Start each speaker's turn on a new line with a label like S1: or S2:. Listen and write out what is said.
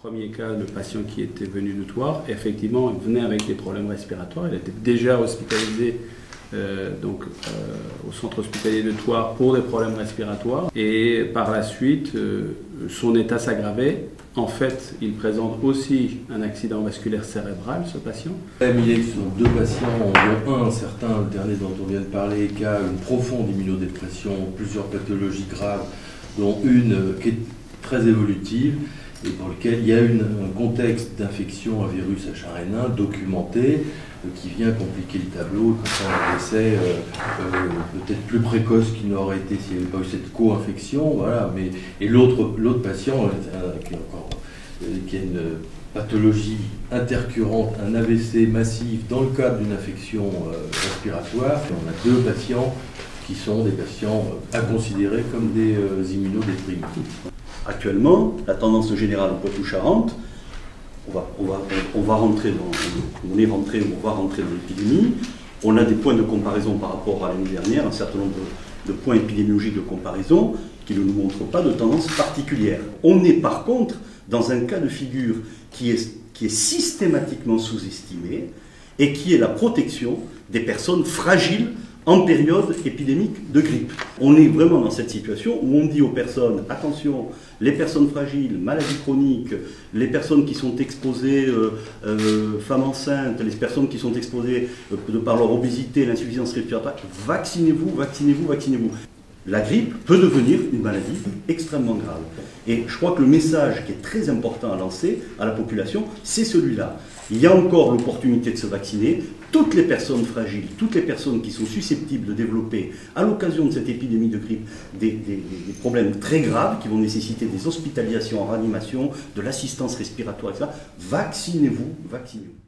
S1: Premier cas, le patient qui était venu de Thouars, effectivement, il venait avec des problèmes respiratoires. Il était déjà hospitalisé au centre hospitalier de Thouars pour des problèmes respiratoires. Et par la suite, son état s'aggravait. En fait, il présente aussi un accident vasculaire cérébral, ce patient.
S2: Ce sont deux patients, dont un certain, le dernier dont on vient de parler, qui a une profonde immunodépression, plusieurs pathologies graves, dont une qui est très évolutive, et pour lequel il y a un contexte d'infection à virus H1N1 documenté qui vient compliquer le tableau et concerne un décès peut-être plus précoce qu'il n'aurait été s'il n'y avait pas eu cette co-infection. Voilà. Et l'autre patient qui a une pathologie intercurrente, un AVC massif dans le cadre d'une infection respiratoire. Et on a deux patients qui sont des patients à considérer comme des immunodéprimés.
S3: Actuellement, la tendance générale au Poitou-Charentes, on va rentrer dans l'épidémie. On a des points de comparaison par rapport à l'année dernière, un certain nombre de points épidémiologiques de comparaison qui ne nous montrent pas de tendance particulière. On est par contre dans un cas de figure qui est systématiquement sous-estimé et qui est la protection des personnes fragiles en période épidémique de grippe. On est vraiment dans cette situation où on dit aux personnes, attention, les personnes fragiles, maladies chroniques, les personnes qui sont exposées, femmes enceintes, les personnes qui sont exposées de par leur obésité, l'insuffisance respiratoire, vaccinez-vous, vaccinez-vous, vaccinez-vous. La grippe peut devenir une maladie extrêmement grave. Et je crois que le message qui est très important à lancer à la population, c'est celui-là. Il y a encore l'opportunité de se vacciner. Toutes les personnes fragiles, toutes les personnes qui sont susceptibles de développer, à l'occasion de cette épidémie de grippe, des problèmes très graves qui vont nécessiter des hospitalisations en réanimation, de l'assistance respiratoire, etc., vaccinez-vous, vaccinez-vous.